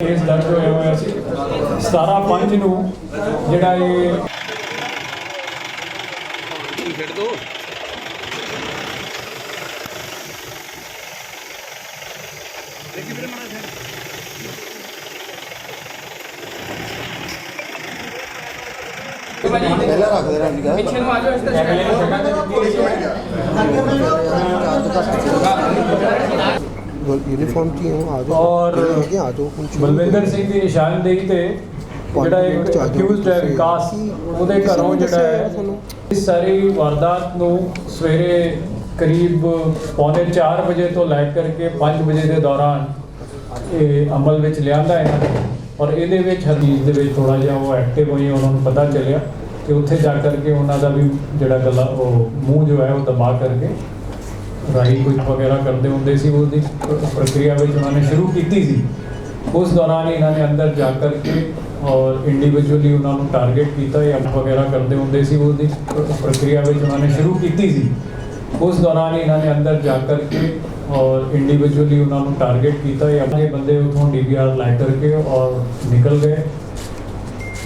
Case दर्ज होया हुआ सी 17/5 ਨੂੰ ਜਿਹੜਾ ਇਹ ਛੱਡ ਦੋ पहला रख देना ठीक है ਪਿੱਛੇ ਨੂੰ ਆ ਜਾਓ ਇਸ ਤਰ੍ਹਾਂ यूनिफॉर्म की हूं आ जाओ और आ जाओ ਬਲਵਿੰਦਰ ਸਿੰਘ ਦੀ ਨਿਸ਼ਾਨਦੇਹੀ ਤੇ ਜਿਹੜਾ ਇੱਕ ਅਕਿਊਜ਼ਡ ਹੈ ਵਿਕਾਸ ਉਹਦੇ ਘਰੋਂ ਜਿਹੜਾ ਹੈ ਇਸ ਸਾਰੀ ਵਾਰਦਾਤ ਨੂੰ ਸਵੇਰੇ ਕਰੀਬ 3:45 ਵਜੇ ਤੋਂ ਲੈ ਕਰਕੇ 5 ਵਜੇ ਦੇ ਦੌਰਾਨ ਇਹ ਅਮਲ ਵਿੱਚ ਲਿਆਂਦਾ ਇਹਨਾਂ ਨੇ ਔਰ ਇਹਦੇ ਵਿੱਚ ਹਦੀਸ ਦੇ ਵਿੱਚ ਥੋੜਾ ਜਿਹਾ ਉਹ ਐਕਟਿਵ ਹੋਈ ਉਹਨਾਂ ਨੂੰ ਪਤਾ ਚੱਲਿਆ ਕਿ ਉੱਥੇ ਜਾ ਕਰਕੇ ਉਹਨਾਂ ਦਾ ਵੀ ਜਿਹੜਾ ਗਲਾ ਉਹ ਮੂੰਹ ਜੋ ਹੈ ਉਹ ਦਬਾ ਕਰਕੇ ਰਾਈ ਕੁਝ ਵਗੈਰਾ ਕਰਦੇ ਹੁੰਦੇ ਸੀ ਉਹਦੀ ਪ੍ਰਕਿਰਿਆ ਵਿੱਚ ਉਹਨਾਂ ਨੇ ਸ਼ੁਰੂ ਕੀਤੀ ਸੀ ਉਸ ਦੌਰਾਨ ਇਹਨਾਂ ਨੇ ਅੰਦਰ ਜਾ ਕਰਕੇ ਔਰ ਇੰਡੀਵਿਜੂਅਲੀ ਉਹਨਾਂ ਨੂੰ ਟਾਰਗੇਟ ਕੀਤਾ ਜਾਂ ਵਗੈਰਾ ਕਰਦੇ ਹੁੰਦੇ ਸੀ ਉਹਦੀ ਪ੍ਰਕਿਰਿਆ ਵਿੱਚ ਉਹਨਾਂ ਨੇ ਸ਼ੁਰੂ ਕੀਤੀ ਸੀ ਉਸ ਦੌਰਾਨ ਇਹਨਾਂ ਨੇ ਅੰਦਰ ਜਾ ਕਰਕੇ और इंडिविजुअली उन्होंने टारगेट किया अपने बंदे उतों DVR लै करके और निकल गए।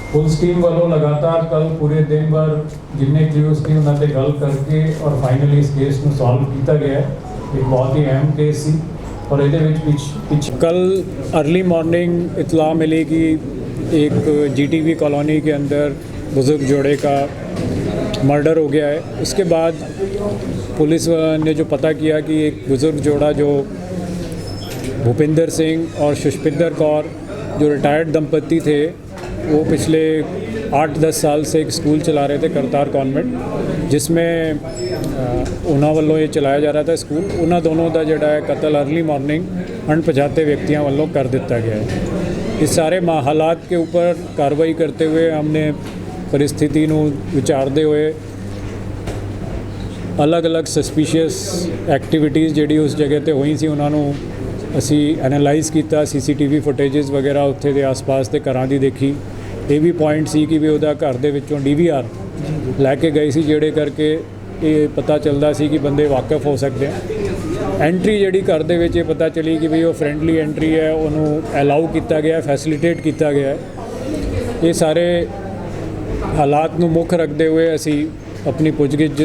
पुलिस टीम वालों लगातार कल पूरे दिन भर जिन्ने क्ल्यूज थी उन्होंने गल करके और फाइनली इस केस को सॉल्व किया गया है। एक बहुत ही अहम केस सी और ये कल अर्ली मॉर्निंग इतला मिली कि एक GTV कॉलोनी के अंदर बुज़ुर्ग जोड़े का मर्डर हो गया है। उसके बाद पुलिस ने जो पता किया कि एक बुज़ुर्ग जोड़ा जो भूपिंदर सिंह और सुष्पिंदर कौर जो रिटायर्ड दंपति थे वो पिछले 8-10 साल से एक स्कूल चला रहे थे करतार कॉन्वेंट जिसमें उन्होंने वालों ये चलाया जा रहा था स्कूल। उन्होंने दोनों का जोड़ा है कत्ल अर्ली मॉर्निंग अणपछाते व्यक्तियों वालों कर दिता गया है। इस सारे हालात के ऊपर कार्रवाई करते हुए हमने परिस्थिति को विचारते हुए अलग अलग सस्पीशियस एक्टिविटीज़ जी उस जगह पर हुई सी उन्होंने असी एनालाइज़ किया। CCTV फुटेजेस वगैरह उत्थे दे आस पास के घरां दी देखी। ये भी पॉइंट सी कि भी उहदा घर दे विचों DVR लैके गए सी जेड़े करके ये पता चलता सी कि बंदे वाकिफ हो सकते हैं। एंट्री जी घर दे विच पता चली कि भी वो फ्रेंडली एंट्री है उन्होंने अलाउ किया गया फैसिलिटेट किया गया है। ये सारे हालात नूं मुख रखते हुए असी अपनी पुछगिछ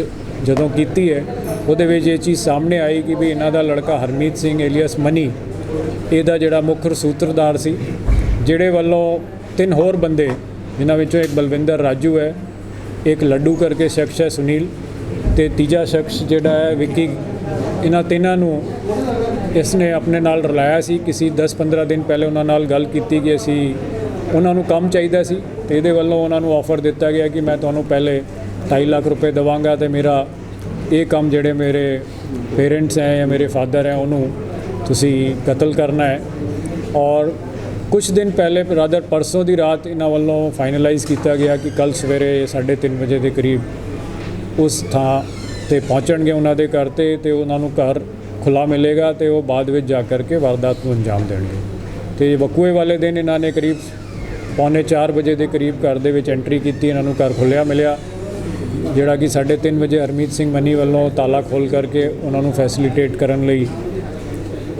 जदों कीती है उहदे विच ये चीज़ सामने आई कि भी इन्हां दा लड़का हरमीत सिंह एलियस मनी इहदा जिहड़ा मुख सूत्रधार सी जिहड़े वल्लों 3 होर बंदे जिन्हां विचों एक बलविंदर राजू है, एक लड्डू करके शख्स है सुनील ते तीजा शख्स जिहड़ा है विक्की। इन्हां तिन्हां नूं इसने अपने नाल रलाया सी। किसी 10-15 दिन पहले उन्हां नाल गल कीती कि असी उन्हां नूं काम चाहीदा सी ते इहदे वल्लों उन्हां नूं ऑफर दिता गया कि मैं तुहानूं पहले 2.5 लाख रुपए देवांगा तो मेरा ये काम जेडे मेरे पेरेंट्स हैं या मेरे फादर हैं उन्होंने तुसी कत्ल करना है। और कुछ दिन पहले रादर परसों की रात इन्हां वालों फाइनलाइज़ किया गया कि कल सवेरे 3:30 बजे के करीब उस थां ते पहुँचणगे उन्होंने घर ते उन्होंने घर खुला मिलेगा तो वो बाद में जा करके वारदात को अंजाम देंगे। तो बकुए वाले दिन इन्होंने करीब 3:45 बजे के करीब घर दे विच एंट्री की। इन्होंने घर खुलिया मिलिया जिहड़ा कि 3:30 बजे हरमीत सिंह मनी वालों ताला खोल करके उन्होंने फैसिलिटेट करने लई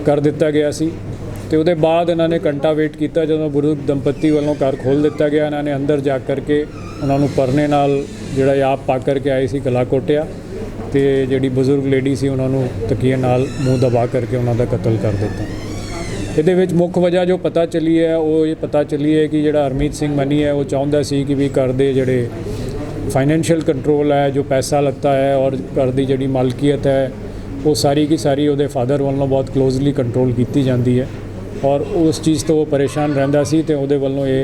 कर दिता गया सी। तो उसके बाद इन्होंने घंटा वेट किया जो बुजुर्ग दंपति वालों घर खोल दिता गया। इन्होंने अंदर जा करके उन्होंने परने नाल जिहड़ा आप पा करके आए सी गला कोटिया तो जिहड़ी बुजुर्ग लेडी सी उन्होंने तकीए नाल मूँह दबा करके उन्हों का कत्ल कर दिता। ਇਹਦੇ ਵਿੱਚ ਮੁੱਖ ਵਜ੍ਹਾ ਜੋ ਪਤਾ ਚੱਲੀ ਹੈ ਉਹ ਇਹ ਪਤਾ ਚੱਲੀ ਹੈ ਕਿ ਜਿਹੜਾ ਹਰਮੀਤ ਸਿੰਘ ਮਨੀ ਹੈ ਉਹ ਚਾਹੁੰਦਾ ਸੀ ਕਿ ਵੀ ਘਰ ਦੇ ਜਿਹੜੇ फाइनेंशियल कंट्रोल है जो पैसा लगता है और घर की जी मालकीयत है वो सारी की सारी वो फादर वालों बहुत क्लोजली कंट्रोल की जाती है और उस चीज़ तो वो परेशान रहा सी तो वो वालों ये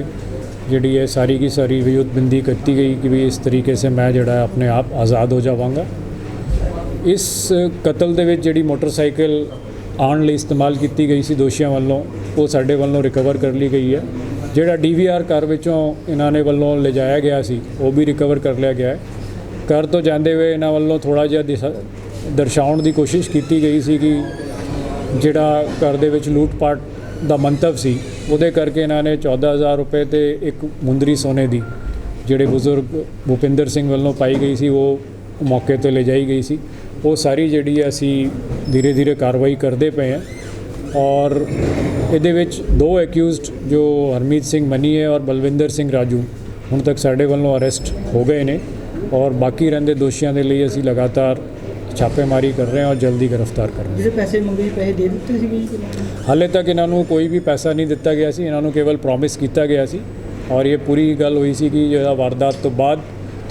जी है सारी की सारी वियुद्धबंदी की गई कि भी इस तरीके से मैं जोड़ा अपने आप आज़ाद हो जावांगा। इस कतल दे विच जी मोटरसाइकिल आने लिए इस्तेमाल की गई सी दोषियों वालों वो साडे वालों रिकवर कर ली गई है। जिहड़ा DVR घर विचों इन्होंने वालों ले जाया गया सी वो भी रिकवर कर लिया गया है। घर तो जाते हुए इन्हों वालों थोड़ा जिहा दर्शाउण की कोशिश की गई सी कि जिहड़ा घर दे विच लूट पाट दा मंतव सी उहदे करके इन्होंने 14,000 रुपए ते एक मुंदरी सोने की जिहड़े बुजुर्ग भूपिंदर सिंह वालों पाई गई सी वो मौके पर ले जाई गई सी। वो सारी जिहड़ी असी धीरे धीरे कार्रवाई करते पे हैं ਔਰ ਇਹਦੇ ਵਿੱਚ ਦੋ ਐਕਿਊਜ਼ਡ ਜੋ ਹਰਮੀਤ ਸਿੰਘ ਮਨੀ ਹੈ ਔਰ ਬਲਵਿੰਦਰ ਸਿੰਘ ਰਾਜੂ ਹੁਣ ਤੱਕ ਸਾਡੇ ਵੱਲੋਂ ਅਰੈਸਟ ਹੋ ਗਏ ਨੇ ਔਰ ਬਾਕੀ ਰਹਿੰਦੇ ਦੋਸ਼ੀਆਂ ਦੇ ਲਈ ਅਸੀਂ ਲਗਾਤਾਰ ਛਾਪੇਮਾਰੀ ਕਰ ਰਹੇ ਹਾਂ ਔਰ ਜਲਦੀ ਗ੍ਰਿਫਤਾਰ ਕਰ ਰਹੇ ਹਾਂ। ਜਿਹੜੇ ਪੈਸੇ ਮੰਗੇ ਪੈਸੇ ਦੇ ਦਿੱਤੇ ਸੀਗੇ ਜੀ? ਹਾਲੇ ਤੱਕ ਇਹਨਾਂ ਨੂੰ ਕੋਈ ਵੀ ਪੈਸਾ ਨਹੀਂ ਦਿੱਤਾ ਗਿਆ ਸੀ, ਇਹਨਾਂ ਨੂੰ ਕੇਵਲ ਪ੍ਰੋਮਿਸ ਕੀਤਾ ਗਿਆ ਸੀ ਔਰ ਇਹ ਪੂਰੀ ਗੱਲ ਹੋਈ ਸੀ ਕਿ ਜਿਹੜਾ ਵਾਰਦਾਤ ਤੋਂ ਬਾਅਦ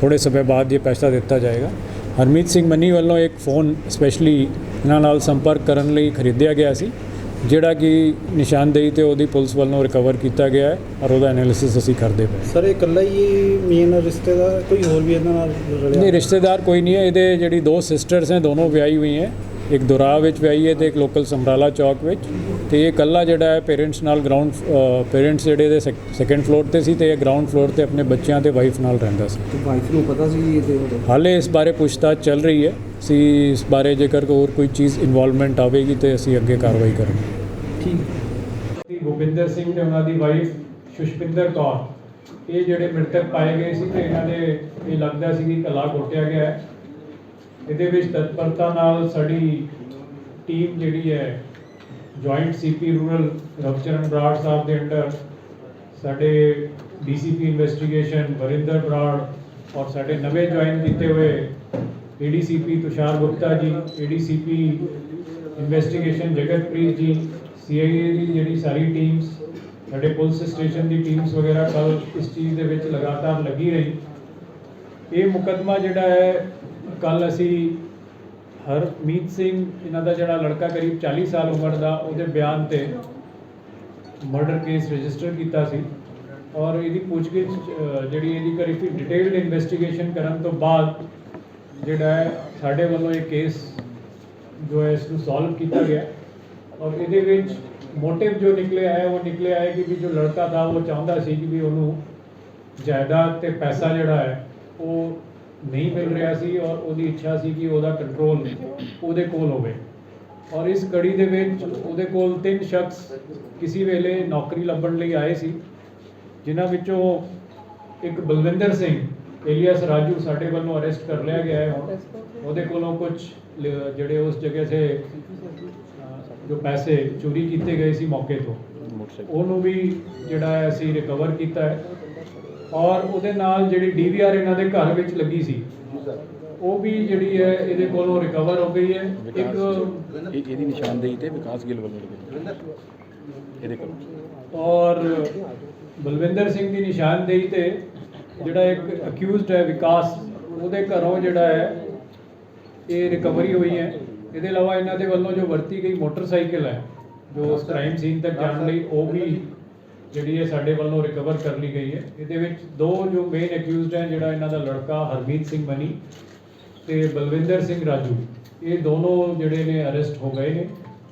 ਥੋੜ੍ਹੇ ਸਮੇਂ ਬਾਅਦ ਇਹ ਪੈਸਾ ਦਿੱਤਾ ਜਾਏਗਾ। ਹਰਮੀਤ ਸਿੰਘ ਮਨੀ ਵੱਲੋਂ ਇੱਕ ਫੋਨ ਸਪੈਸ਼ਲੀ ਇਹਨਾਂ ਨਾਲ ਸੰਪਰਕ ਕਰਨ ਲਈ ਖਰੀਦਿਆ ਗਿਆ ਸੀ ਜਿਹੜਾ ਕਿ ਨਿਸ਼ਾਨਦੇਹੀ ਤੇ ਉਹਦੀ ਪੁਲਿਸ ਵੱਲੋਂ ਰਿਕਵਰ ਕੀਤਾ ਗਿਆ ਹੈ ਔਰ ਉਹਦਾ ਐਨਾਲਿਸਿਸ ਅਸੀਂ ਕਰਦੇ ਪਏ। ਸਰ ਇਹ ਇਕੱਲਾ ਹੀ ਮੇਨ ਰਿਸ਼ਤੇਦਾਰ ਕੋਈ ਹੋਰ ਵੀ ਇਹਨਾਂ ਨਾਲ ਰਲਿਆ? ਨਹੀਂ, ਰਿਸ਼ਤੇਦਾਰ ਕੋਈ ਨਹੀਂ ਹੈ। ਇਹਦੇ ਜਿਹੜੀ ਦੋ ਸਿਸਟਰਸ ਹੈ ਦੋਨੋਂ ਵਿਆਹੀ ਹੋਈ ਹੈ, ਇੱਕ ਦੁਰਾਹਾ ਵਿੱਚ ਵਿਆਹੀ ਹੈ ਤੇ ਇੱਕ ਲੋਕਲ ਸਮਰਾਲਾ ਚੌਕ ਵਿੱਚ। ਤੇ ਇਹ ਇਕੱਲਾ ਜਿਹੜਾ ਹੈ ਪੇਰੈਂਟਸ ਨਾਲ ਪੇਰੈਂਟਸ ਜਿਹੜੇ ਦੇ ਸੈਕੰਡ ਫਲੋਰ ਤੇ ਸੀ ਤੇ ਇਹ ਗਰਾਊਂਡ ਫਲੋਰ ਤੇ ਆਪਣੇ ਬੱਚਿਆਂ ਤੇ ਵਾਈਫ ਨਾਲ ਰਹਿੰਦਾ ਸੀ। ਵਾਈਫ ਨੂੰ ਪਤਾ ਸੀ ਇਹਦੇ ਬਾਰੇ? ਹਾਲੇ ਇਸ ਬਾਰੇ ਪੁੱਛਤਾਛ ਚੱਲ ਰਹੀ ਹੈ। ਅਸੀਂ ਇਸ ਬਾਰੇ ਜੇਕਰ ਹੋਰ ਕੋਈ ਚੀਜ਼ ਇਨਵੋਲਵਮੈਂਟ ਆਵੇਗੀ ਤੇ ਅਸੀਂ ਅੱਗੇ ਕਾਰਵਾਈ ਕਰਾਂਗੇ। ਠੀਕ। ਗੋਬਿੰਦਰ ਸਿੰਘ ਤੇ ਉਹਨਾਂ ਦੀ ਵਾਈਫ ਸੁਸ਼ਪਿੰਦਰ ਕੌਰ ਇਹ ਜਿਹੜੇ ਮ੍ਰਿਤਕ ਪਾਏ ਗਏ ਸੀ ਤੇ ਇਹਨਾਂ ਦੇ ਇਹ ਲੱਗਦਾ ਸੀ ਕਿ ਗਲਾ ਘੋਟਿਆ ਗਿਆ ਹੈ। ਇਹਦੇ ਵਿੱਚ ਤਤਪਰਤਾ ਨਾਲ ਸਾਡੀ ਟੀਮ ਜਿਹੜੀ ਹੈ ਜੁਆਇੰਟ ਸੀਪੀ ਰੂਰਲ ਰਵਚਰਨ ਬਰਾੜ ਸਾਹਿਬ ਦੇ ਅੰਡਰ ਸਾਡੇ ਡੀਸੀਪੀ ਇਨਵੈਸਟੀਗੇਸ਼ਨ ਵਰਿੰਦਰ ਬਰਾੜ ਔਰ ਸਾਡੇ ਨਵੇਂ ਜੁਆਇਨ ਕੀਤੇ ਹੋਏ ADCP Tushar Gupta ji, ADCP investigation Jagatpreet ਜੀ, ਸੀਆਈਏ ਦੀ ਜਿਹੜੀ ਸਾਰੀ ਟੀਮਸ ਸਾਡੇ ਪੁਲਿਸ ਸਟੇਸ਼ਨ ਦੀ ਟੀਮਸ ਵਗੈਰਾ ਕੱਲ ਇਸ ਚੀਜ਼ ਦੇ ਵਿੱਚ ਲਗਾਤਾਰ ਲੱਗੀ ਰਹੀ। ਇਹ ਮੁਕੱਦਮਾ ਜਿਹੜਾ ਹੈ ਕੱਲ ਅਸੀਂ ਹਰਮੀਤ ਸਿੰਘ ਇਹਨਾਂ ਦਾ ਜਿਹੜਾ ਲੜਕਾ ਕਰੀਬ 40 ਸਾਲ ਉਮਰ ਦਾ ਉਹਦੇ ਬਿਆਨ ਤੇ ਮਰਡਰ ਕੇਸ ਰਜਿਸਟਰ ਕੀਤਾ ਸੀ ਔਰ ਇਹਦੀ ਪੁੱਛਗਿੱਛ ਜਿਹੜੀ ਇਹਦੀ ਕਰੀ ਫਿਰ ਡਿਟੇਲਡ ਇਨਵੈਸਟੀਗੇਸ਼ਨ ਕਰਨ ਤੋਂ ਬਾਅਦ ਜਿਹੜਾ ਹੈ ਸਾਡੇ ਵੱਲੋਂ ਇਹ ਕੇਸ ਜੋ ਹੈ ਇਸ ਨੂੰ ਸੋਲਵ ਕੀਤਾ ਗਿਆ ਔਰ ਇਹਦੇ ਵਿੱਚ ਮੋਟਿਵ ਜੋ ਨਿਕਲਿਆ ਹੈ ਉਹ ਨਿਕਲਿਆ ਹੈ ਕਿ ਵੀ ਜੋ ਲੜਕਾ था ਉਹ ਚਾਹੁੰਦਾ ਸੀ ਕਿ ਵੀ ਉਹਨੂੰ ਜਾਇਦਾਦ ਤੇ ਪੈਸਾ ਜਿਹੜਾ ਹੈ ਉਹ ਨਹੀਂ ਮਿਲ ਰਿਹਾ ਸੀ ਔਰ ਉਹਦੀ ਇੱਛਾ ਸੀ ਕਿ ਉਹਦਾ ਕੰਟਰੋਲ ਉਹਦੇ ਕੋਲ ਹੋਵੇ ਔਰ ਇਸ ਕੜੀ ਦੇ ਵਿੱਚ ਉਹਦੇ ਕੋਲ 3 ਸ਼ਖਸ ਕਿਸੇ ਵੇਲੇ ਨੌਕਰੀ ਲੱਭਣ ਲਈ ਆਏ ਸੀ ਜਿਨ੍ਹਾਂ ਵਿੱਚੋਂ ਇੱਕ ਬਲਵਿੰਦਰ ਸਿੰਘ ਏਲੀਅਸ ਰਾਜੂ ਸਾਡੇ ਵੱਲੋਂ ਅਰੈਸਟ ਕਰ ਲਿਆ ਗਿਆ ਹੈ ਹੁਣ। ਉਹਦੇ ਕੋਲੋਂ ਕੁਝ ਜਿਹੜੇ ਉਸ ਜਗ੍ਹਾ ਸੇ ਜੋ ਪੈਸੇ ਚੋਰੀ ਕੀਤੇ ਗਏ ਸੀ ਮੌਕੇ ਤੋਂ ਉਹਨੂੰ ਵੀ ਜਿਹੜਾ ਹੈ ਅਸੀਂ ਰਿਕਵਰ ਕੀਤਾ ਹੈ ਔਰ ਉਹਦੇ ਨਾਲ ਜਿਹੜੀ ਡੀਵੀਆਰ ਇਹਨਾਂ ਦੇ ਘਰ ਵਿੱਚ ਲੱਗੀ ਸੀ ਉਹ ਵੀ ਜਿਹੜੀ ਹੈ ਇਹਦੇ ਕੋਲੋਂ ਰਿਕਵਰ ਹੋ ਗਈ ਹੈ। ਇੱਕ ਇਹਦੀ ਨਿਸ਼ਾਨਦੇਹੀ ਤੇ ਵਿਕਾਸ ਗਿੱਲ ਵੱਲੋਂ ਇਹਦੇ ਕੋਲ ਔਰ ਬਲਵਿੰਦਰ ਸਿੰਘ ਦੀ ਨਿਸ਼ਾਨਦੇਹੀ ਤੇ ਜਿਹੜਾ ਇੱਕ ਅਕਿਊਜ਼ਡ ਹੈ ਵਿਕਾਸ ਉਹਦੇ ਘਰੋਂ ਜਿਹੜਾ ਹੈ ਇਹ ਰਿਕਵਰੀ ਹੋਈ ਹੈ। ਇਹਦੇ ਇਲਾਵਾ ਇਹਨਾਂ ਦੇ ਵੱਲੋਂ ਜੋ ਵਰਤੀ ਗਈ ਮੋਟਰਸਾਈਕਲ ਹੈ ਜੋ ਉਸ ਕ੍ਰਾਈਮ ਸੀਨ ਤੱਕ ਜਾਣ ਲਈ ਉਹ ਵੀ ਜਿਹੜੀ ਹੈ ਸਾਡੇ ਵੱਲੋਂ ਰਿਕਵਰ ਕਰ ਲਈ ਗਈ ਹੈ। ਇਹਦੇ ਵਿੱਚ ਦੋ ਜੋ ਮੇਨ ਅਕਿਊਜ਼ਡ ਹੈ ਜਿਹੜਾ ਇਹਨਾਂ ਦਾ ਲੜਕਾ ਹਰਮੀਤ ਸਿੰਘ ਮਨੀ ਤੇ ਬਲਵਿੰਦਰ ਸਿੰਘ ਰਾਜੂ ਇਹ ਦੋਨੋਂ ਜਿਹੜੇ ਨੇ ਅਰੈਸਟ ਹੋ ਗਏ ਨੇ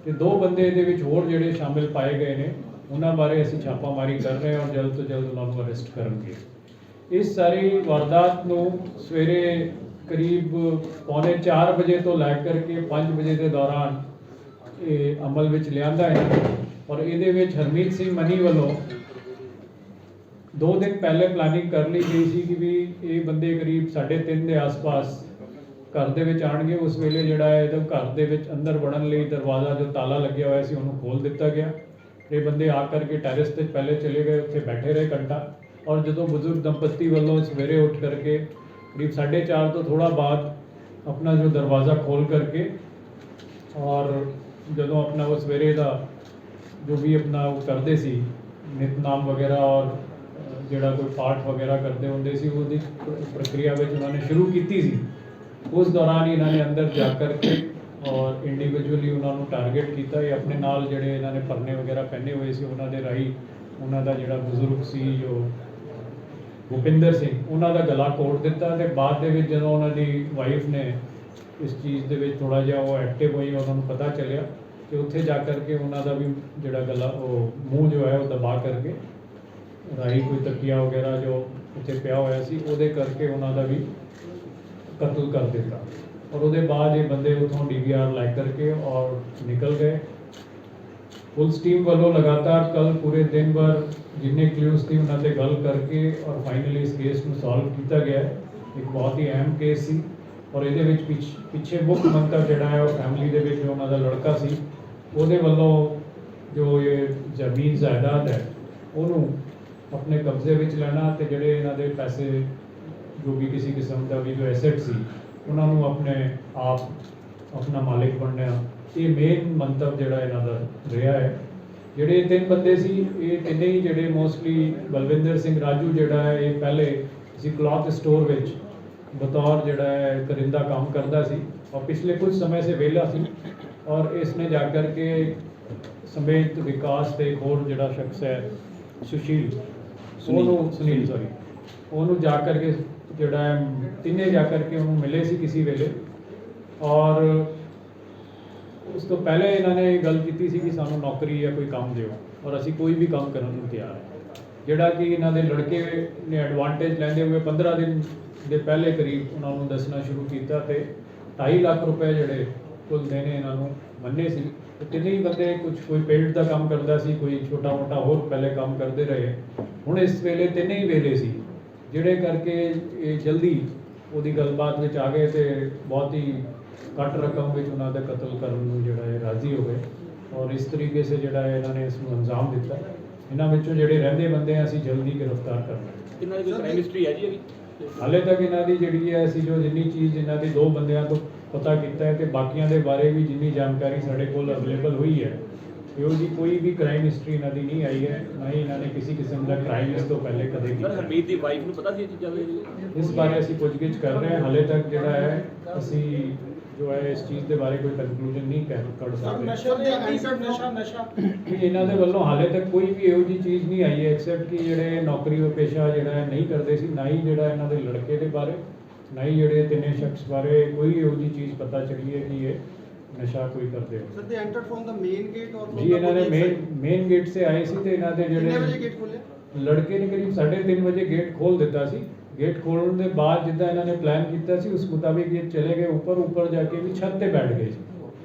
ਤੇ 2 ਬੰਦੇ ਇਹਦੇ ਵਿੱਚ ਹੋਰ ਜਿਹੜੇ ਸ਼ਾਮਿਲ ਪਾਏ ਗਏ ਨੇ ਉਹਨਾਂ ਬਾਰੇ ਅਸੀਂ ਛਾਪਾਮਾਰੀ ਕਰ ਰਹੇ ਹਾਂ ਔਰ ਜਲਦ ਤੋਂ ਜਲਦ ਉਹਨਾਂ ਨੂੰ ਅਰੈਸਟ ਕਰਾਂਗੇ। ਇਸ ਸਾਰੀ ਵਾਰਦਾਤ ਨੂੰ ਸਵੇਰੇ ਕਰੀਬ 3:45 ਵਜੇ ਤੋਂ ਲੈ ਕਰਕੇ 5 ਵਜੇ ਦੇ ਦੌਰਾਨ ਇਹ ਅਮਲ ਵਿੱਚ ਲਿਆਂਦਾ ਹੈ ਔਰ ਇਹਦੇ ਵਿੱਚ ਹਰਮੀਤ ਸਿੰਘ ਮਨੀ ਵੱਲੋਂ 2 ਦਿਨ ਪਹਿਲੇ ਪਲਾਨਿੰਗ ਕਰ ਲਈ ਗਈ ਸੀ ਕਿ ਵੀ ਇਹ ਬੰਦੇ ਕਰੀਬ 3:30 ਦੇ ਆਸ-ਪਾਸ ਘਰ ਦੇ ਵਿੱਚ ਆਣਗੇ। ਉਸ ਵੇਲੇ ਜਿਹੜਾ ਹੈ ਇਹਦੇ ਘਰ ਦੇ ਵਿੱਚ ਅੰਦਰ ਵੜਨ ਲਈ ਦਰਵਾਜ਼ਾ ਜੋ ਤਾਲਾ ਲੱਗਿਆ ਹੋਇਆ ਸੀ ਉਹਨੂੰ ਖੋਲ੍ਹ ਦਿੱਤਾ ਗਿਆ। ਇਹ ਬੰਦੇ ਆ ਕਰਕੇ ਟੈਰੇਸ ਤੇ ਪਹਿਲੇ ਚਲੇ ਗਏ, ਉੱਥੇ ਬੈਠੇ ਰਹੇ ਘੰਟਾ ਔਰ ਜਦੋਂ ਬਜ਼ੁਰਗ ਦੰਪਤੀ ਵੱਲੋਂ ਸਵੇਰੇ ਉੱਠ ਕਰਕੇ करीब 4:30 तो थोड़ा बाद अपना जो दरवाज़ा खोल करके और जो अपना वो सवेरे का जो भी अपना वो करते सी नितनाम वगैरह और जोड़ा कोई पाठ वगैरह करते होंगे सी वो प्रक्रिया में उन्होंने शुरू की सी। उस दौरान ही इन्होंने अंदर जा कर के और इंडिविजुअली उन्होंने टारगेट किया। ये अपने नाल जोड़े इन्होंने परने वगैरह पहने हुए सी उन्होंने राही उन्होंने जोड़ा बजुर्ग सी जो भूपिंदर सिंह उन्होंने गला कोट दिता। तो बाद जो उन्होंने वाइफ ने इस चीज़ के थोड़ा जहा वो एक्टिव हुई उन्होंने पता चलिया कि उत्थे जा करके उन्होंने भी जोड़ा गला वो मूँह जो है वो दबा करके राही कोई तकिया वगैरह जो उत्थे पिया होया सी उहदे करके उन्होंने भी कत्ल कर दिता। और उसके बाद ये बंदे उतों DVR लै करके और निकल गए। पुलिस टीम वालों लगातार कल पूरे दिन भर जिन्ने क्लूज थी उन्होंने गल करके और फाइनली इस केस को सॉल्व किया गया है। एक बहुत ही अहम केस सी और ये पिछे मुख्य मंतव जोड़ा है वो फैमिली के उन्होंने लड़का सी वो वालों ਜੋ ਇਹ ਜ਼ਮੀਨ ਜਾਇਦਾਦ ਹੈ ਉਹਨੂੰ ਆਪਣੇ ਕਬਜ਼ੇ ਵਿੱਚ ਲੈਣਾ ਤੇ ਜਿਹੜੇ ਇਹਨਾਂ ਦੇ ਪੈਸੇ ਜੋ ਵੀ ਕਿਸੇ ਕਿਸਮ ਦਾ ਵੀ ਜੋ ਐਸੈਟ ਸੀ ਉਹਨਾਂ ਨੂੰ ਆਪਣੇ ਆਪ ਆਪਣਾ ਮਾਲਿਕ ਬਣਨਾ, ਇਹ ਮੇਨ ਮੰਤਵ ਜਿਹੜਾ ਇਹਨਾਂ ਦਾ ਰਿਹਾ ਹੈ। ਜਿਹੜੇ ਤਿੰਨ ਬੰਦੇ ਸੀ ਇਹ ਤਿੰਨੇ ਹੀ ਜਿਹੜੇ ਮੋਸਟਲੀ ਬਲਵਿੰਦਰ ਸਿੰਘ ਰਾਜੂ ਜਿਹੜਾ ਹੈ ਇਹ ਪਹਿਲੇ ਕਿਸੇ ਕਲੌਥ ਸਟੋਰ ਵਿੱਚ ਬਤੌਰ ਜਿਹੜਾ ਹੈ ਕਰਿੰਦਾ ਕੰਮ ਕਰਦਾ ਸੀ और पिछले कुछ समय से वेला सी और इसने जाकर के समेत विकास ਤੇ ਇੱਕ ਹੋਰ ਜਿਹੜਾ ਸ਼ਖਸ ਹੈ ਸੁਨੀਲ ਸੌਰੀ ਉਹਨੂੰ ਜਾ ਕਰਕੇ ਜਿਹੜਾ ਹੈ ਤਿੰਨੇ ਜਾ ਕਰਕੇ ਉਹਨੂੰ ਮਿਲੇ ਸੀ ਕਿਸੇ ਵੇਲੇ ਔਰ ਉਸ ਤੋਂ ਪਹਿਲੇ ਇਹਨਾਂ ਨੇ ਇਹ ਗੱਲ ਕੀਤੀ ਸੀ ਕਿ ਸਾਨੂੰ ਨੌਕਰੀ ਜਾਂ ਕੋਈ ਕੰਮ ਦਿਓ ਔਰ ਅਸੀਂ ਕੋਈ ਵੀ ਕੰਮ ਕਰਨ ਨੂੰ ਤਿਆਰ ਹਾਂ। ਜਿਹੜਾ ਕਿ ਇਹਨਾਂ ਦੇ ਲੜਕੇ ਨੇ ਐਡਵਾਂਟੇਜ ਲੈਂਦੇ ਹੋਏ 15 ਦਿਨ ਦੇ ਪਹਿਲੇ ਕਰੀਬ ਉਹਨਾਂ ਨੂੰ ਦੱਸਣਾ ਸ਼ੁਰੂ ਕੀਤਾ ਤੇ 2.5 ਲੱਖ ਰੁਪਏ ਜਿਹੜੇ ਕੁੱਲ ਦੇਣੇ ਇਹਨਾਂ ਨੂੰ ਮੰਨੇ ਸੀ। ਤਿੰਨੇ ਹੀ ਬੰਦੇ ਕੋਈ ਪੇਂਟ ਦਾ ਕੰਮ ਕਰਦਾ ਸੀ, ਕੋਈ ਛੋਟਾ ਮੋਟਾ ਹੋਰ ਪਹਿਲੇ ਕੰਮ ਕਰਦੇ ਰਹੇ। ਹੁਣ ਇਸ ਵੇਲੇ ਤਿੰਨੇ ਹੀ ਵੇਲੇ ਸੀ ਜਿਹੜੇ ਕਰਕੇ ਇਹ ਜਲਦੀ ਉਹਦੀ ਗੱਲਬਾਤ ਵਿੱਚ ਆ ਗਏ ਤੇ ਬਹੁਤ ਹੀ ਘੱਟ ਰਕਮ ਵਿੱਚ ਉਹਨਾਂ ਦਾ ਕਤਲ ਕਰਨ ਨੂੰ ਜਿਹੜਾ ਇਹ ਰਾਜ਼ੀ ਹੋ ਗਏ ਔਰ ਇਸ ਤਰੀਕੇ ਸੇ ਜਿਹੜਾ ਇਹਨਾਂ ਨੇ ਇਸ ਨੂੰ ਅੰਜਾਮ ਦਿੱਤਾ। ਇਹਨਾਂ ਵਿੱਚੋਂ ਜਿਹੜੇ ਰਹਿੰਦੇ ਬੰਦੇ ਆ ਅਸੀਂ ਜਲਦੀ ਗ੍ਰਿਫਤਾਰ ਕਰਨਾ। ਇਹਨਾਂ ਦੀ ਕੋਈ ਕ੍ਰਾਈਮ ਹਿਸਟਰੀ ਹੈ ਜੀ ਇਹਦੀ? ਹਾਲੇ ਤੱਕ ਇਹਨਾਂ ਦੀ ਜਿਹੜੀ ਹੈ ਅਸੀਂ ਜੋ ਜਿੰਨੀ ਚੀਜ਼ ਇਹਨਾਂ ਦੇ 2 ਬੰਦਿਆਂ ਤੋਂ ਪਤਾ ਕੀਤਾ ਹੈ ਤੇ ਬਾਕੀਆਂ ਦੇ ਬਾਰੇ ਵੀ ਜਿੰਨੀ ਜਾਣਕਾਰੀ ਸਾਡੇ ਕੋਲ ਅਵੇਲੇਬਲ ਹੋਈ ਹੈ ਇਹੋ ਜੀ ਕੋਈ ਵੀ ਕ੍ਰਾਈਮ ਹਿਸਟਰੀ ਇਹਨਾਂ ਦੀ ਨਹੀਂ ਆਈ ਹੈ, ਨਾ ਹੀ ਇਹਨਾਂ ਨੇ ਕਿਸੇ ਕਿਸਮ ਦਾ ਕ੍ਰਾਈਮ ਇਸ ਤੋਂ ਪਹਿਲੇ ਕਦੇ ਕੀਤਾ। ਹਰਮੀਤ ਦੀ ਵਾਈਫ ਨੂੰ ਪਤਾ ਸੀ ਇਹ ਚੀਜ਼ਾਂ ਦੇ? ਇਸ ਬਾਰੇ ਅਸੀਂ ਪੁੱਛਗਿੱਛ ਕਰ ਰਹੇ ਹਾਂ। ਹਾਲੇ ਤੱਕ ਜਿਹੜਾ ਹੈ ਅਸੀਂ ਜੋ ਹੈ ਇਸ ਚੀਜ਼ ਦੇ ਬਾਰੇ ਕੋਈ ਕੰਕਲੂਜਨ ਨਹੀਂ ਕੱਢ ਸਕਦੇ ਕਿ ਇਹਨਾਂ ਦੇ ਵੱਲੋਂ ਹਾਲੇ ਤੱਕ ਕੋਈ ਵੀ ਇਹੋ ਜਿਹੀ ਚੀਜ਼ ਨਹੀਂ ਆਈ ਹੈ ਐਕਸੈਪਟ ਕਿ ਜਿਹੜੇ ਨੌਕਰੀ ਉਹ ਪੇਸ਼ਾ ਜਿਹੜਾ ਹੈ ਨਹੀਂ ਕਰਦੇ ਸੀ, ਨਾ ਹੀ ਜਿਹੜਾ ਇਹਨਾਂ ਦੇ ਲੜਕੇ ਦੇ ਬਾਰੇ, ਨਾ ਹੀ ਜਿਹੜੇ ਤਿੰਨੇ ਸ਼ਖਸ ਬਾਰੇ ਕੋਈ ਇਹੋ ਜਿਹੀ ਚੀਜ਼ ਪਤਾ ਚੱਲੀ ਹੈ ਕਿ ਇਹ ਨਸ਼ਾ ਕੋਈ ਕਰਦੇ ਹੋ। ਸਰ ਦੇ ਐਂਟਰਡ ਫਰਮ ਦਾ ਮੇਨ ਗੇਟ ਔਰ ਜੀ ਇਹਨਾਂ ਨੇ ਮੇਨ ਗੇਟ ਸੇ ਆਏ ਸੀ ਤੇ ਇਹਨਾਂ ਦੇ ਕਿੰਨੇ ਵਜੇ ਜਿਹੜੇ ਗੇਟ ਖੋਲੇ? ਲੜਕੇ ਨੇ ਕਰੀਬ 3:30 ਵਜੇ ਗੇਟ ਖੋਲ ਦਿੱਤਾ ਸੀ। ਗੇਟ ਖੋਲਣ ਦੇ ਬਾਅਦ ਜਿੱਦਾਂ ਇਹਨਾਂ ਨੇ ਪਲਾਨ ਕੀਤਾ ਸੀ ਉਸ ਮੁਤਾਬਿਕ ਇਹ ਚਲੇ ਗਏ ਉੱਪਰ ਜਾ ਕੇ ਵੀ ਛੱਤ ਤੇ ਬੈਠ ਗਏ ਸੀ।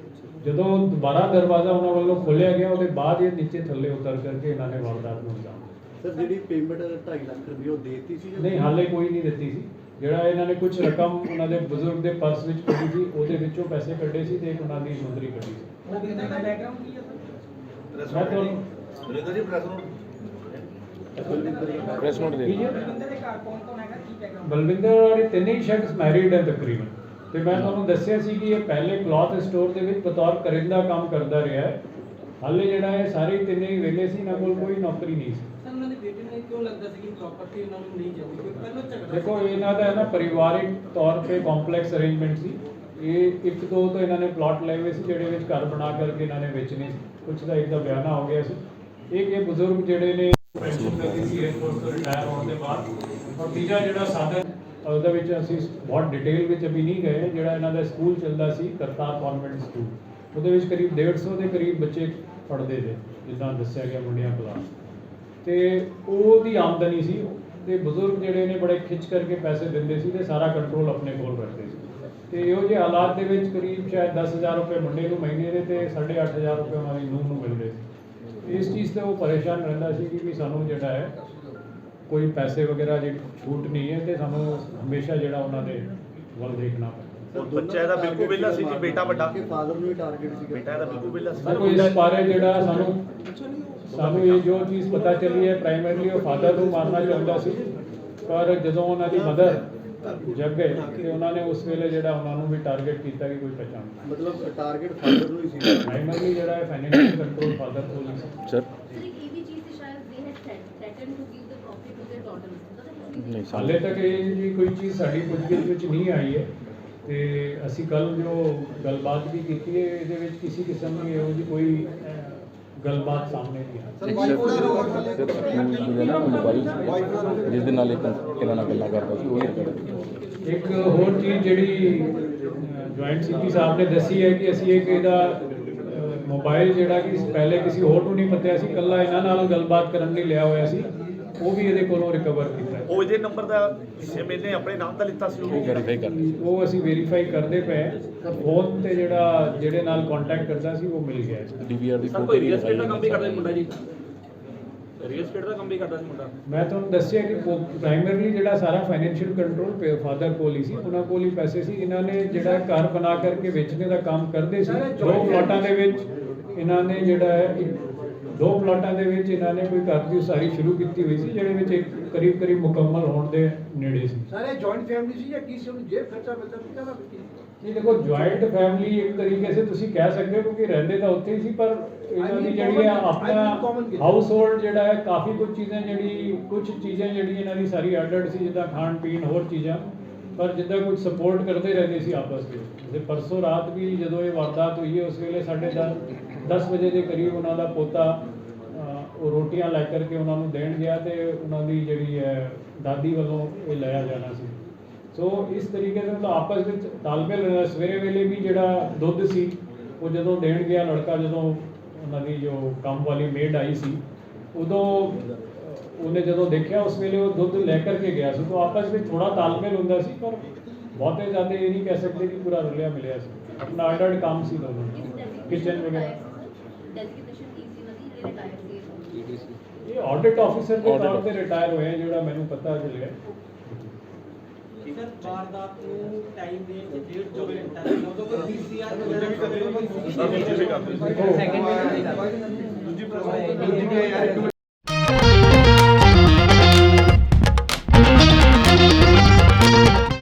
ਜਦੋਂ ਦੁਬਾਰਾ ਦਰਵਾਜ਼ਾ ਉਹਨਾਂ ਵੱਲੋਂ ਖੋਲ੍ਹਿਆ ਗਿਆ ਉਹਦੇ ਬਾਅਦ ਇਹ ਨੀਚੇ ਥੱਲੇ ਉਤਰ ਕਰਕੇ ਇਹਨਾਂ ਨੇ ਵਾਰਦਾਤ ਨੂੰ ਅੰਜਾਮ ਦਿੱਤਾ। ਸਰ ਜਿਹੜੀ ਪੇਮੈਂਟ 2.5 ਲੱਖ ਰੁਪਏ ਉਹ ਦੇਤੀ ਸੀ? ਨਹੀਂ ਹਾਲੇ ਕੋਈ ਨਹੀਂ ਦਿੱਤੀ ਸੀ। ਜਿਹੜਾ ਇਹਨਾਂ ਨੇ ਕੁਝ ਰਕਮ ਉਹਨਾਂ ਦੇ ਬਜ਼ੁਰਗ ਦੇ ਪਰਸ ਵਿੱਚ ਕੱਢੀ ਸੀ ਉਹਦੇ ਵਿੱਚੋਂ ਪੈਸੇ ਕੱਢੇ ਸੀ ਤੇ ਇੱਕ ਉਹਨਾਂ ਦੀ ਮੁੰਦਰੀ ਕੱਢੀ ਸੀ। ਬੈਕਗ੍ਰਾਉਂਡ ਕੀ ਹੈ ਸਰ? ਮੈਂ ਤੁਹਾਨੂੰ ਪ੍ਰੈਸ ਨੋਟ ਦੇ ਬਲਵਿੰਦਰ ਦੇ ਘਰ ਕੌਣ ਹੈਗਾ, ਕੀ ਬੈਕਗ੍ਰਾਉਂਡ? ਬਲਵਿੰਦਰ ਔਰ ਇਹ ਤਿੰਨੇ ਹੀ ਸ਼ਖਸ ਮੈਰਿਡ ਹੈ ਤਕਰੀਬਨ ਤੇ ਮੈਂ ਤੁਹਾਨੂੰ ਦੱਸਿਆ ਸੀ ਕਿ ਇਹ ਪਹਿਲੇ ਕਲੌਥ ਸਟੋਰ ਦੇ ਵਿੱਚ ਬਤੌਰ ਕਰਿੰਦਾ ਕੰਮ ਕਰਦਾ ਰਿਹਾ ਹੈ। ਹਾਲੇ ਜਿਹੜਾ ਹੈ ਸਾਰੇ ਤਿੰਨੇ ਹੀ ਵਿਹਲੇ ਸੀ, ਇਹਨਾਂ ਕੋਲ ਕੋਈ ਨੌਕਰੀ ਨਹੀਂ ਸੀ। ਸਰ ਉਹਨਾਂ ਦੀ ਬੇਟੀ ਨੂੰ ਕਿਉਂ ਲੱਗਦਾ ਸੀ ਕਿ ਪ੍ਰਾਪਰਟੀ ਉਹਨਾਂ ਨੂੰ ਨਹੀਂ ਚਾਹੀਦੀ? ਕੋਈ ਪਹਿਲਾਂ ਝਗੜਾ ਦੇਖੋ ਇਹਨਾਂ ਦਾ ਹੈ ਨਾ ਪਰਿਵਾਰਿਕ ਤੌਰ ਤੇ ਕੰਪਲੈਕਸ ਅਰੇਂਜਮੈਂਟ ਸੀ। ਇਹ ਇੱਕ ਦੋ ਤੋਂ ਇਹਨਾਂ ਨੇ ਪਲਾਟ ਲਏ ਹੋਏ ਸੀ ਜਿਹੜੇ ਵਿੱਚ ਘਰ ਬਣਾ ਕਰਕੇ ਇਹਨਾਂ ਨੇ ਵੇਚਣੇ ਸੀ। ਕੁਝ ਦਾ ਇੱਕ ਦਾ ਬਿਆਨਾ ਹੋ ਗਿਆ ਸੀ। ਇਹ ਬਜ਼ੁਰਗ ਜਿਹੜੇ ਨੇ ਪੈਨਸ਼ਨ ਮਿਲਦੀ ਸੀ 에ਅਰਫੋਰਸ ਤੋਂ ਰਿਟਾਇਰ ਹੋਣ ਦੇ ਬਾਅਦ। ਔਰ ਤੀਜਾ ਜਿਹੜਾ ਸਾਧਨ ਉਹਦੇ ਵਿੱਚ ਅਸੀਂ ਬਹੁਤ ਡਿਟੇਲ ਵਿੱਚ ਅਭੀ ਨਹੀਂ ਗਏ। ਜਿਹੜਾ ਇਹਨਾਂ ਦਾ ਸਕੂਲ ਚੱਲਦਾ ਸੀ ਕਰਤਾਰ ਕਨਵੈਂਟ ਸਕੂਲ, ਉਹਦੇ ਵਿੱਚ ਕਰੀਬ 150 ਦੇ ਕਰੀਬ ਬੱਚੇ ਪੜ੍ਹਦੇ ਨੇ ਜਿੱਦਾਂ ਦੱਸਿਆ ਗਿਆ ਮੁੰਡਿਆਂ ਕਲਾਸ ਤੇ ਉਹਦੀ ਆਮਦਨੀ ਸੀ ਤੇ ਬਜ਼ੁਰਗ ਜਿਹੜੇ ਨੇ ਬੜੇ ਖਿੱਚ ਕਰਕੇ ਪੈਸੇ ਦਿੰਦੇ ਸੀ ਤੇ ਸਾਰਾ ਕੰਟਰੋਲ ਆਪਣੇ ਕੋਲ ਰੱਖਦੇ ਸੀ। ਤੇ ਇਹੋ ਜਿਹੇ ਹਾਲਾਤ ਦੇ ਵਿੱਚ ਕਰੀਬ ਸ਼ਾਇਦ 10,000 ਰੁਪਏ ਮੁੰਡੇ ਨੂੰ ਮਹੀਨੇ ਦੇ ਤੇ 8,500 ਰੁਪਏ ਉਹਨਾਂ ਦੀ ਨੂੰਹ ਨੂੰ ਮਿਲਦੇ ਸੀ। ਇਸ ਚੀਜ਼ ਤੇ ਉਹ ਪਰੇਸ਼ਾਨ ਰਹਿੰਦਾ ਸੀ ਕਿ ਵੀ ਸਾਨੂੰ ਜਿਹੜਾ ਹੈ ਕੋਈ ਪੈਸੇ ਵਗੈਰਾ ਦੀ ਛੂਟ ਨਹੀਂ ਹੈ ਤੇ ਸਾਨੂੰ ਹਮੇਸ਼ਾ ਜਿਹੜਾ ਉਹਨਾਂ ਦੇ ਵੱਲ ਦੇਖਣਾ ਪੈਂਦਾ। ਬੱਚਾ ਇਹਦਾ ਬਿਲਕੁਲ ਵਿਹਲਾ ਸੀ ਜੀ, ਬੇਟਾ ਵੱਡਾ ਕਿ ਫਾਦਰ ਨੂੰ ਹੀ ਟਾਰਗੇਟ ਸੀ? ਬੇਟਾ ਇਹਦਾ ਬਿਲਕੁਲ ਵਿਹਲਾ ਸੀ। ਦੇਖੋ ਇਸ ਬਾਰੇ ਜਿਹੜਾ ਸਾਨੂੰ ਇਹ ਜੋ ਚੀਜ਼ ਪਤਾ ਚੱਲੀ ਹੈ ਪ੍ਰਾਇਮਰੀਲੀ ਉਹ ਫਾਦਰ ਨੂੰ ਮਾਰਨਾ ਚਾਹੁੰਦਾ ਸੀ, ਪਰ ਜਦੋਂ ਉਹਨਾਂ ਦੀ ਮਦਰ ਜਗ ਗਏ ਤੇ ਉਹਨਾਂ ਨੇ ਉਸ ਵੇਲੇ ਜਿਹੜਾ ਉਹਨਾਂ ਨੂੰ ਵੀ ਟਾਰਗੇਟ ਕੀਤਾ ਕਿ ਕੋਈ ਪਛਾਣ ਨਹੀਂ। ਮਤਲਬ ਟਾਰਗੇਟ ਫਾਦਰ ਨੂੰ ਹੀ ਸੀ? ਪ੍ਰਾਇਮਰੀਲੀ ਜਿਹੜਾ ਹੈ ਫਾਈਨੈਂਸ਼ੀਅਲ ਕੰਟਰੋਲ ਫਾਦਰ ਕੋਲ ਹੀ ਸੀ। ਸਰ ਨਹੀਂ ਹਾਲੇ ਤੱਕ ਇਹ ਜੀ ਕੋਈ ਚੀਜ਼ ਸਾਡੀ ਪੁੱਛਗਿੱਛ ਵਿੱਚ ਨਹੀਂ ਆਈ ਹੈ ਤੇ ਅਸੀਂ ਕੱਲ ਜੋ ਗੱਲਬਾਤ ਵੀ ਕੀਤੀ ਹੈ ਇਹਦੇ ਵਿੱਚ ਕਿਸੇ ਕਿਸਮ ਦੀ ਇਹੋ ਜਿਹੀ ਕੋਈ ਗੱਲਬਾਤ ਸਾਹਮਣੇ ਨਹੀਂ ਆਈ। ਸਰ ਵਾਈਫ ਦਾ ਮੋਬਾਈਲ ਜਿਸ ਦੇ ਨਾਲ ਇੱਕ ਇਹਨਾਂ ਨਾਲ ਗੱਲਾਂ ਕਰਦਾ ਸੀ ਉਹ ਹੀ ਰਿਕਾਰਡ। ਇੱਕ ਹੋਰ ਚੀਜ਼ ਜਿਹੜੀ ਜੁਆਇੰਟ ਸੀਪੀ ਸਾਹਿਬ ਨੇ ਦੱਸੀ ਹੈ ਕਿ ਅਸੀਂ ਇੱਕ ਇਹਦਾ ਮੋਬਾਈਲ ਜਿਹੜਾ ਕਿ ਪਹਿਲੇ ਕਿਸੇ ਹੋਰ ਨੂੰ ਨਹੀਂ ਪਤਾ ਸੀ, ਇਕੱਲਾ ਇਹਨਾਂ ਨਾਲ ਗੱਲਬਾਤ ਕਰਨ ਲਈ ਲਿਆ ਹੋਇਆ ਸੀ, ਉਹ ਵੀ ਇਹਦੇ ਕੋਲੋਂ ਰਿਕਵਰ ਕੀਤਾ। ਉਹ ਇਹਦੇ ਨੰਬਰ ਦਾ ਸਿਮ ਇਹਨੇ ਆਪਣੇ ਨਾਮ ਦਾ ਲਿੱਤਾ ਸੀ, ਉਹ ਵੈਰੀਫਾਈ ਕਰ ਲਈ। ਉਹ ਅਸੀਂ ਵੈਰੀਫਾਈ ਕਰਦੇ ਪਏ ਹਾਂ। ਫੋਨ ਤੇ ਜਿਹੜੇ ਨਾਲ ਕੰਟੈਕਟ ਕਰਦਾ ਸੀ ਉਹ ਮਿਲ ਗਿਆ ਹੈ। ਡੀਵੀਆਰ ਦੀ ਸਰ ਕੋਈ ਰੀਅਲ ਸਟੇਟ ਦਾ ਕੰਮ ਵੀ ਕਰਦਾ ਸੀ ਮੁੰਡਾ ਜੀ? ਰੀਅਲ ਸਟੇਟ ਦਾ ਕੰਮ ਵੀ ਕਰਦਾ ਸੀ ਮੁੰਡਾ? ਮੈਂ ਤੁਹਾਨੂੰ ਦੱਸਿਆ ਕਿ ਪ੍ਰਾਇਮਰੀਲੀ ਜਿਹੜਾ ਸਾਰਾ ਫਾਈਨੈਂਸ਼ੀਅਲ ਕੰਟਰੋਲ ਫਾਦਰ ਕੋਲ ਹੀ ਸੀ, ਉਹਨਾਂ ਕੋਲ ਹੀ ਪੈਸੇ ਸੀ। ਇਹਨਾਂ ਨੇ ਜਿਹੜਾ ਘਰ ਬਣਾ ਕਰਕੇ ਵੇਚਣੇ ਦਾ ਕੰਮ ਕਰਦੇ ਸੀ। 2 ਪਲਾਟਾਂ ਦੇ ਵਿੱਚ ਇਹਨਾਂ ਨੇ ਜਿਹੜਾ ਹੈ 2 ਪਲਾਟਾਂ ਦੇ ਵਿੱਚ ਇਹਨਾਂ ਨੇ ਕੋਈ ਘਰ ਦੀ ਉਸਾਰੀ ਸ਼ੁਰੂ ਕੀਤੀ ਹੋਈ ਸੀ, ਜਿਹੜੇ ਵਿੱਚ ਇੱਕ ਕਰੀਬ ਮੁਕੰਮਲ ਹੋਣ ਦੇ ਨੇੜੇ ਸੀ। ਸਾਰੇ ਜੁਆਇੰਟ ਫੈਮਿਲੀ ਸੀ ਜਾਂ ਕੀ ਸੀ, ਉਹਨੂੰ ਜੇਬ ਖਰਚਾ ਮਿਲਦਾ ਸੀ ਕਿਹਦਾ ਜੀ ਦੇਖੋ, ਜੁਆਇੰਟ ਫੈਮਿਲੀ ਇੱਕ ਤਰੀਕੇ ਸੇ ਤੁਸੀਂ ਕਹਿ ਸਕਦੇ ਹੋ, ਕਿਉਂਕਿ ਰਹਿੰਦੇ ਤਾਂ ਉੱਥੇ ਹੀ ਸੀ, ਪਰ ਇਹਨਾਂ ਦੀ ਜਿਹੜੀ ਹੈ ਆਪਣਾ ਹਾਊਸ ਹੋਲਡ ਜਿਹੜਾ ਹੈ ਕਾਫੀ ਕੁਝ ਚੀਜ਼ਾਂ ਜਿਹੜੀ ਇਹਨਾਂ ਦੀ ਸਾਰੀ ਅੱਡ ਸੀ, ਜਿੱਦਾਂ ਖਾਣ ਪੀਣ ਹੋਰ ਚੀਜ਼ਾਂ, ਪਰ ਜਿੱਦਾਂ ਕੁਝ ਸਪੋਰਟ ਕਰਦੇ ਰਹਿੰਦੇ ਸੀ ਆਪਸ ਵਿੱਚ। ਤੇ ਪਰਸੋਂ ਰਾਤ ਵੀ ਜਦੋਂ ਇਹ ਵਾਰਦਾਤ ਹੋਈ ਹੈ, ਉਸ ਵੇਲੇ 10:30 ਵਜੇ ਦੇ ਕਰੀਬ ਉਹਨਾਂ ਦਾ ਪੋਤਾ ਉਹ ਰੋਟੀਆਂ ਲੈ ਕਰਕੇ ਉਹਨਾਂ ਨੂੰ ਦੇਣ ਗਿਆ ਤੇ ਉਹਨਾਂ ਦੀ ਜਿਹੜੀ ਹੈ ਦਾਦੀ ਵੱਲੋਂ ਇਹ ਲਿਆ ਜਾਣਾ ਸੀ। ਸੋ ਇਸ ਤਰੀਕੇ ਦੇ ਨਾਲ ਆਪਸ ਵਿੱਚ ਤਾਲਮੇਲ ਰਿਹਾ। ਸਵੇਰੇ ਵੇਲੇ ਵੀ ਜਿਹੜਾ ਦੁੱਧ ਸੀ ਉਹ ਜਦੋਂ ਦੇਣ ਗਿਆ ਲੜਕਾ, ਜਦੋਂ ਉਹਨਾਂ ਦੀ ਜੋ ਕੰਮ ਵਾਲੀ ਮੇਡ ਆਈ ਸੀ, ਉਦੋਂ ਉਹਨੇ ਜਦੋਂ ਦੇਖਿਆ ਉਸ ਵੇਲੇ ਉਹ ਦੁੱਧ ਲੈ ਕਰਕੇ ਗਿਆ ਸੀ। ਤਾਂ ਆਪਸ ਵਿੱਚ ਥੋੜਾ ਤਾਲਮੇਲ ਹੁੰਦਾ ਸੀ, ਪਰ ਬਹੁਤੇ ਜ਼ਿਆਦਾ ਇਹ ਨਹੀਂ ਕਹਿ ਸਕਦੇ ਕਿ ਪੂਰਾ ਰਲਿਆ ਮਿਲਿਆ ਸੀ। ਆਪਣਾ ਅੱਡ ਕੰਮ ਸੀ ਦੋਨੋਂ, ਕਿਚਨ ਵਗੈਰਾ। ਇਹ ਆਡਿਟ ਆਫੀਸਰ ਦੇ ਤੌਰ ਤੇ ਰਿਟਾਇਰ ਹੋਏ ਆ, ਜਿਹੜਾ ਮੈਨੂੰ ਪਤਾ ਚੱਲਿਆ। ਸਰ ਵਾਰਦਾਤ ਨੂੰ ਟਾਈਮ ਦੇ 1.5 ਘੰਟਾ ਲੱਗਿਆ, ਉਦੋਂ ਕੋਈ ਪੀਸੀਆਰ ਵਗੈਰਾ ਸਰ, ਸੈਕਿੰਡ